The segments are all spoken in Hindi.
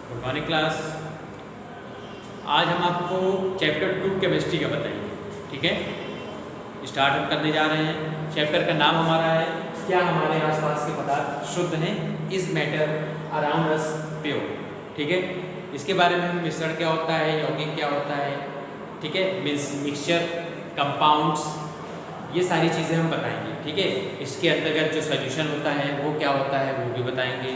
Good morning class. आज हम आपको चैप्टर 2 केमिस्ट्री का बताएंगे। ठीक है, स्टार्ट हम करने जा रहे हैं। चैप्टर का नाम हमारा है क्या हमारे आसपास के पदार्थ शुद्ध हैं, is matter around us pure. ठीक है, इसके बारे में हम मिश्रण क्या होता है, यौगिक क्या होता है, ठीक है, मीन्स मिक्सचर, कंपाउंड्स, ये सारी चीज़ें हम बताएंगे। ठीक है, इसके अंतर्गत जो सॉल्यूशन होता है वो क्या होता है वो भी बताएंगे।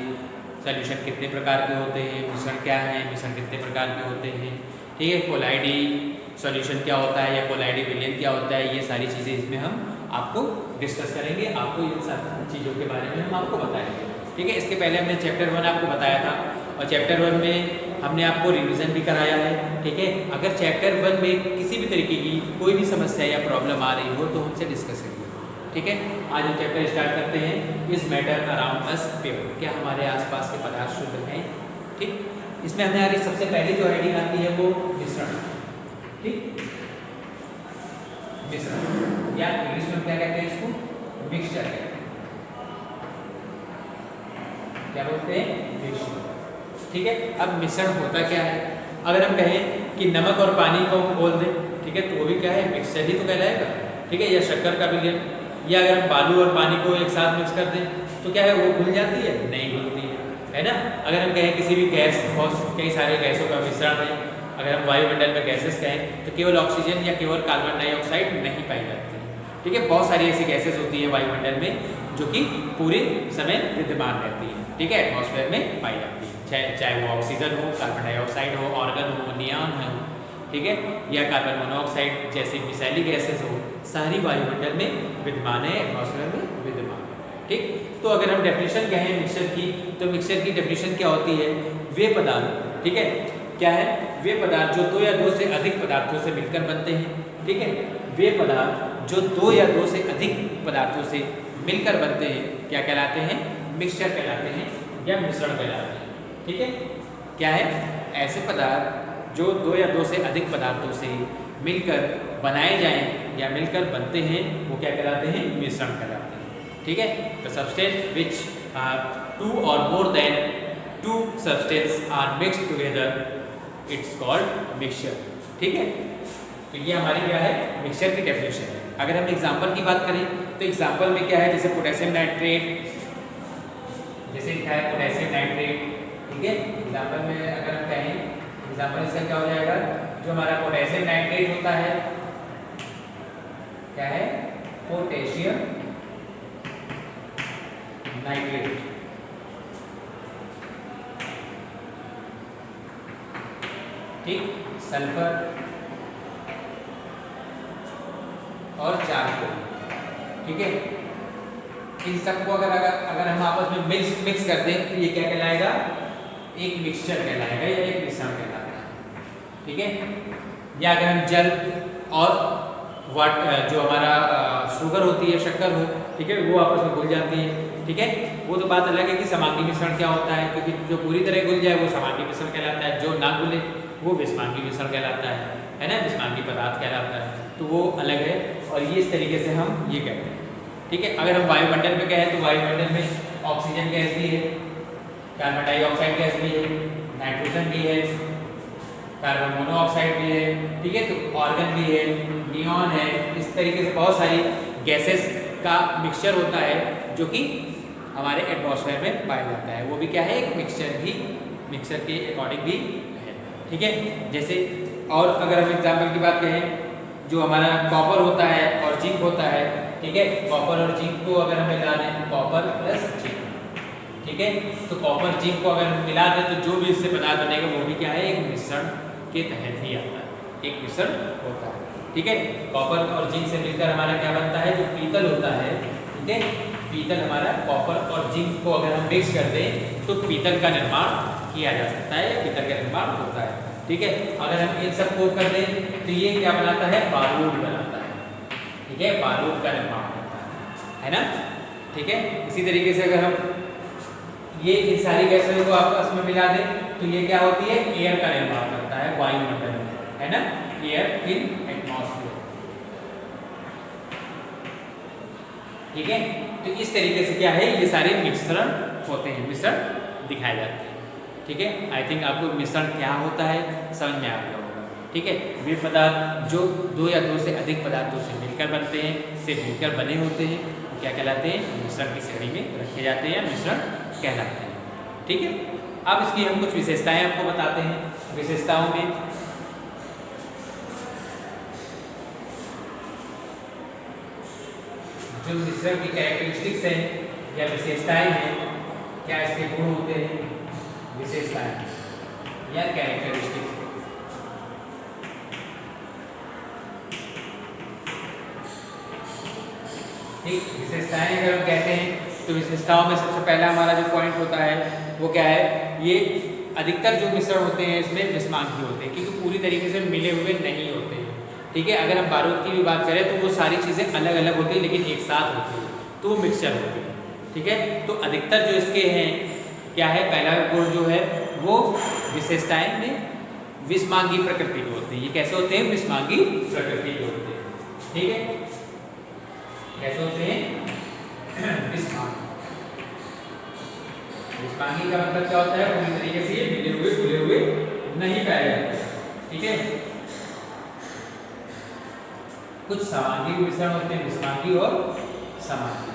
सॉल्यूशन कितने प्रकार के होते हैं, मिश्रण क्या है, मिश्रण कितने प्रकार के होते हैं, ठीक है, कोलाइडी सॉल्यूशन क्या होता है या कोलाइडी विलयन क्या होता है, ये सारी चीज़ें इसमें हम आपको डिस्कस करेंगे। आपको इन सारी चीज़ों के बारे में हम आपको बताएंगे। ठीक है, इसके पहले हमने चैप्टर 1 आपको बताया था और चैप्टर 1 में हमने आपको रिवीजन भी कराया है। ठीक है, अगर चैप्टर 1 में किसी भी तरीके की कोई भी समस्या या प्रॉब्लम आ रही हो तो हमसे डिस्कस करिए। ठीक है, आज हम चैप्टर स्टार्ट करते हैं। Is matter around us pure, क्या हमारे आसपास के पदार्थ शुद्ध हैं। ठीक, इसमें हमारी सबसे पहली जो हेडिंग आती है वो मिश्रण। ठीक, मिश्रण या इंग्लिश में क्या कहते हैं, इसको मिक्सचर कहते हैं। क्या बोलते हैं, मिक्सचर। ठीक है, अब मिश्रण होता क्या है, अगर हम कहें कि नमक और पानी को हम घोल दें, ठीक है, तो वो भी क्या है, मिक्सचर ही तो कहलाएगा। ठीक है, या शक्कर का विलयन, या अगर हम बालू और पानी को एक साथ मिक्स कर दें तो क्या है, वो घुल जाती है, नहीं घुलती है ना। अगर हम कहें किसी भी गैस, बहुत कई सारे गैसों का मिश्रण है, अगर हम वायुमंडल में गैसेस कहें तो केवल ऑक्सीजन या केवल कार्बन डाइऑक्साइड नहीं पाई जाती है। ठीक है, बहुत सारी ऐसी गैसेस होती है वायुमंडल में जो कि पूरे समय विद्यमान रहती है। ठीक है, एटमॉस्फेयर में पाई जाती है, चाहे वो ऑक्सीजन हो, कार्बन डाइऑक्साइड हो, ऑर्गन हो, नियॉन हो, ठीक है, या कार्बन मोनोऑक्साइड जैसी विषैली गैसेस हो, सारी वायुमंडल में विद्यमान है, एटमॉस्फेयर में विद्यमान है। ठीक, तो अगर हम डेफिनेशन कहें मिक्सचर की, तो मिक्सचर की डेफिनेशन क्या होती है, वे पदार्थ, ठीक है, क्या है, वे पदार्थ जो 2 या 2 से अधिक पदार्थों से मिलकर बनते हैं। ठीक है, वे पदार्थ जो 2 या 2 से अधिक पदार्थों से मिलकर बनते हैं क्या कहलाते हैं, मिक्सचर कहलाते हैं या मिश्रण कहलाते हैं। ठीक है, क्या है, ऐसे पदार्थ जो 2 या 2 से अधिक पदार्थों से मिलकर बनाए जाएं या मिलकर बनते हैं वो क्या कहलाते हैं, मिश्रण कहलाते हैं। ठीक है, द सब्सटेंस विच आर 2 और more than 2 substance are mixed together it's called mixture. ठीक है, तो ये हमारी क्या है, मिक्सचर की डेफिनेशन है। अगर हम एग्जाम्पल की बात करें तो एग्जाम्पल में क्या है, जैसे पोटेशियम नाइट्रेट, जैसे लिखा है पोटेशियम नाइट्रेट। ठीक है, एग्जाम्पल में अगर हम कहें, एग्जाम्पल इसका क्या हो जाएगा, जो हमारा पोटेशियम नाइट्रेट होता है क्या है, पोटेशियम नाइट्रेट। ठीक, सल्फर और चारकोल। ठीक है, इन सबको अगर हम आपस में मिक्स कर दें तो ये क्या कहलाएगा, एक मिक्सचर कहलाएगा या एक मिश्रण कहलाएगा। ठीक है, या अगर हम जल और जो हमारा शुगर होती है, शक्कर हो, ठीक है, वो आपस में घुल जाती है। ठीक है, वो तो बात अलग है कि समांगी मिश्रण क्या होता है, क्योंकि जो पूरी तरह घुल जाए वो समांगी मिश्रण कहलाता है, जो ना घुले वो विषमांगी मिश्रण कहलाता है ना, विषमांगी पदार्थ कहलाता है, तो वो अलग है। और ये इस तरीके से हम ये कहते हैं। ठीक है, अगर हम वायुमंडल में कहें तो वायुमंडल में ऑक्सीजन गैस भी है, कार्बन डाइऑक्साइड गैस भी है, नाइट्रोजन भी है, कार्बन मोनोऑक्साइड भी है। ठीक है, तो ऑर्गन भी है, नियॉन है, इस तरीके से बहुत सारी गैसेस का मिक्सचर होता है जो कि हमारे एटमॉस्फेयर में पाया जाता है। वो भी क्या है, एक मिक्सचर भी, मिक्सचर के अकॉर्डिंग भी है। ठीक है, जैसे और अगर हम एग्जाम्पल की बात कहें, जो हमारा कॉपर होता है और जिंक होता है, ठीक है, कॉपर और जिंक को अगर हम मिला दें, कॉपर प्लस जिंक, ठीक है, तो कॉपर जिंक को अगर हम मिला दें तो जो भी इससे पदार्थ बनेगा वो भी क्या है, एक मिश्रण के तहत ही आता है, एक मिश्रण होता है। ठीक है, कॉपर और जिंक से मिलकर हमारा क्या बनता है, जो पीतल होता है। ठीक है, पीतल हमारा कॉपर और जिंक को अगर हम मिक्स कर दें तो पीतल का निर्माण किया जा सकता है, पीतल का निर्माण होता है। ठीक है, अगर हम इन सब को कर दें तो ये क्या बनाता है, बारूद बनाता है। ठीक है, बारूद का निर्माण होता है ना। ठीक है, इसी तरीके से अगर हम ये इन सारी गैसों को आपस में मिला दें तो ये क्या होती है, एयर का निर्माण करता है वायुमंडल में, है ना, एयर इन एटमॉस्फेयर। ठीक है, तो इस तरीके से क्या है, ये सारे मिश्रण होते हैं, मिश्रण दिखाए जाते हैं। ठीक है, आई थिंक आपको मिश्रण क्या होता है समझ में आ गया होगा। ठीक है, वे पदार्थ जो दो या दो से अधिक पदार्थों से मिलकर बनते हैं, से मिलकर बने होते हैं, वो क्या कहलाते हैं? मिश्रण की श्रेणी में रखे जाते हैं या मिश्रण कहलाते हैं। ठीक है, अब इसकी हम कुछ विशेषताएं आपको बताते हैं। विशेषताओं में जो मिश्रण की कैरेक्टरिस्टिक्स हैं या विशेषताएं हैं, क्या इसके गुण होते हैं, विशेषताएं या कैरेक्टरिस्टिक्स। ठीक, विशेषताएं अगर हम कहते हैं तो विशेषताओं में सबसे पहला हमारा जो पॉइंट होता है वो क्या है? ये अधिकतर जो मिश्रण होते हैं इसमें विषमांगी होते हैं, क्योंकि पूरी तरीके से मिले हुए नहीं होते हैं। ठीक है, अगर हम बारूद की भी बात करें तो वो सारी चीज़ें अलग अलग होती है लेकिन एक साथ होती है, तो वो मिक्सचर होती है। ठीक है, तो अधिकतर जो इसके हैं क्या है? पहला गुण जो है वो विशेषताएं में विषमांगी प्रकृति के होते हैं। ये कैसे होते हैं? विषमांगी प्रकृति के होते हैं। ठीक है, कैसे होते हैं? विषमांगी। विषमांगी का मतलब क्या होता है? पूरी तरीके से ये मिले हुए घुले हुए नहीं पाए जाते। ठीक है, कुछ समांगी मिश्रण होते हैं, विषमांगी और समांगी।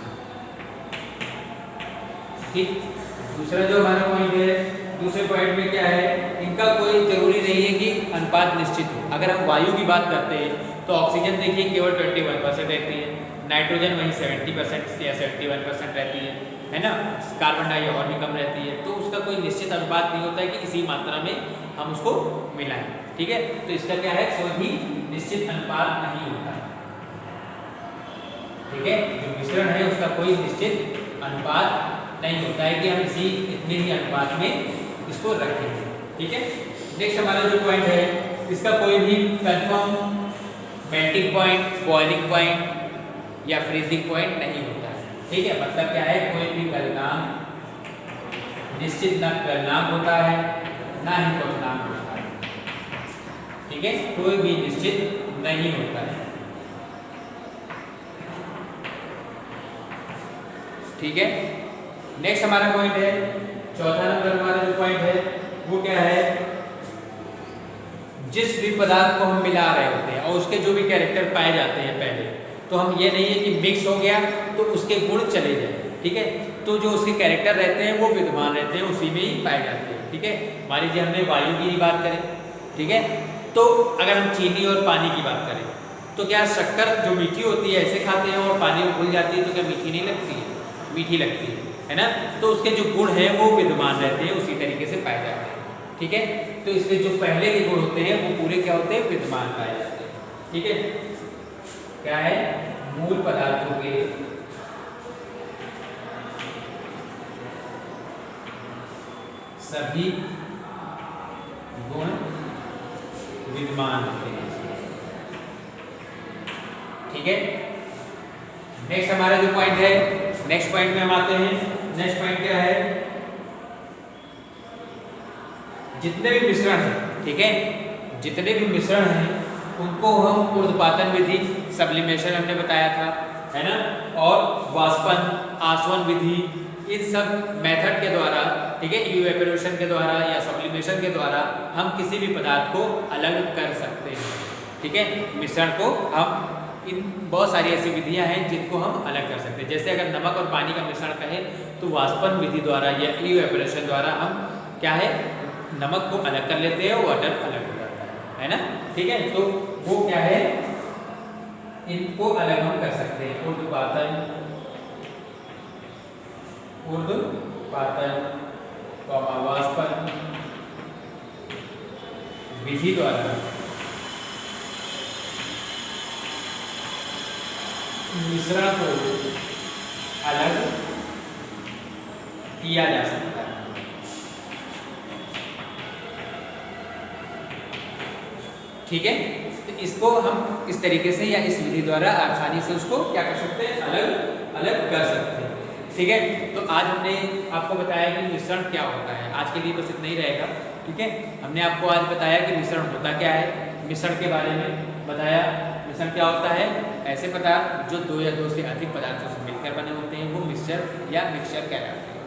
ठीक, दूसरा जो हमारा पॉइंट है, दूसरे पॉइंट में क्या है? इनका कोई जरूरी नहीं है कि अनुपात निश्चित हो। अगर हम वायु की बात करते हैं तो ऑक्सीजन देखिए केवल 21% रहती है, नाइट्रोजन वहीं 70% या 71% रहती है ना, कार्बन डाइऑक्साइड और भी कम रहती है। तो उसका कोई निश्चित अनुपात नहीं होता है कि इसी मात्रा में हम उसको मिलाएं। ठीक है, तो इसका क्या है? कोई भी निश्चित अनुपात नहीं होता है। ठीक है, जो मिश्रण है उसका कोई निश्चित अनुपात नहीं होता है कि हम इतने ही अनुपात में इसको रखेंगे। ठीक है, नेक्स्ट हमारा जो पॉइंट है, इसका कोई भी confirm melting point, boiling point या फ्रीजिंग पॉइंट नहीं होता है। ठीक है, मतलब क्या है? कोई भी गलनांक निश्चित न गलनांक होता है ना ही क्वथनांक होता है। ठीक है, कोई भी निश्चित नहीं होता है। ठीक है, नेक्स्ट हमारा पॉइंट है, चौथा नंबर हमारा जो पॉइंट है वो क्या है? जिस भी पदार्थ को हम मिला रहे होते हैं और उसके जो भी कैरेक्टर पाए जाते हैं पहले, तो हम ये नहीं है कि मिक्स हो गया तो उसके गुण चले जाए। ठीक है, तो जो उसके कैरेक्टर रहते हैं वो विद्यमान रहते हैं, उसी में ही पाए जाते हैं। ठीक है, मान लीजिए हमने वायु की ही बात करें, ठीक है, तो अगर हम चीनी और पानी की बात करें तो क्या शक्कर जो मीठी होती है ऐसे खाते हैं और पानी में घुल जाती है तो क्या मीठी नहीं लगती है? मीठी लगती है ना। तो उसके जो गुण हैं वो विद्यमान रहते हैं, उसी तरीके से पाए जाते हैं। ठीक है, तो इसके जो पहले के गुण होते हैं वो पूरे क्या होते हैं? विद्यमान पाए जाते हैं। ठीक है, क्या है? मूल पदार्थों के सभी गुण विद्यमान होते हैं। ठीक है, नेक्स्ट हमारा जो पॉइंट है, नेक्स्ट पॉइंट में हम आते हैं। नेक्स्ट पॉइंट क्या है? जितने भी मिश्रण हैं, ठीक है, जितने भी मिश्रण हैं उनको हम ऊर्ध्वपातन विधि, सब्लिमेशन हमने बताया था, है ना, और वाष्पन, आसवन विधि, इन सब मेथड के द्वारा, ठीक है, इवेपोरेशन के द्वारा या सब्लिमेशन के द्वारा हम किसी भी पदार्थ को अलग कर सकते हैं। ठीक है, मिश्रण को हम इन बहुत सारी ऐसी विधियां हैं जिनको हम अलग कर सकते हैं। जैसे अगर नमक और पानी का मिश्रण कहें तो वाष्पन विधि द्वारा या इवेपोरेशन द्वारा हम क्या है? नमक को अलग कर लेते हैं, वाटर अलग हो जाता है ना। ठीक है, तो वो क्या है? इनको अलग हम कर सकते हैं ऊर्ध्वपातन वाष्पन विधि द्वारा मिश्रण को अलग किया जा सकता है। ठीक है, तो इसको हम इस तरीके से या इस विधि द्वारा आसानी से उसको क्या कर सकते हैं? अलग अलग कर सकते हैं। ठीक है, तो आज हमने आपको बताया कि मिश्रण क्या होता है। आज के लिए बस इतना ही रहेगा। ठीक है, हमने आपको आज बताया कि मिश्रण होता क्या है, मिश्रण के बारे में बताया। मिश्रण क्या होता है? ऐसे पदार्थ जो दो या दो से अधिक पदार्थों से मिलकर बने होते हैं वो मिक्सचर या मिक्सचर कहलाते हैं।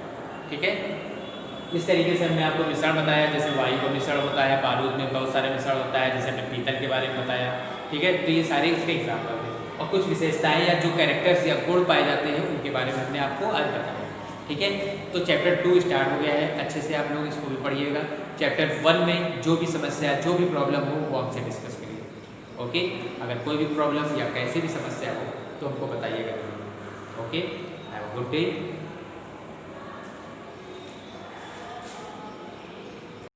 ठीक है, इस तरीके से हमने आपको मिश्रण बताया, जैसे वायु का मिश्रण होता है, बारूद में बहुत सारे मिश्रण होता है, जैसे हमने पीतल के बारे में बताया। ठीक है, तो ये सारे इसके एग्जाम्पल हैं और कुछ विशेषताएं या जो कैरेक्टर्स या गुण पाए जाते हैं उनके बारे में हमने आपको आज बताया। ठीक है, तो चैप्टर 2 स्टार्ट हो गया है, अच्छे से आप लोग इसको भी पढ़िएगा। चैप्टर 1 में जो भी समस्या, जो भी प्रॉब्लम हो वो हमसे डिस्कस करिए। ओके, अगर कोई भी प्रॉब्लम या कैसे भी समस्या हो तो हमको बताइएगा। Okay, have a good day.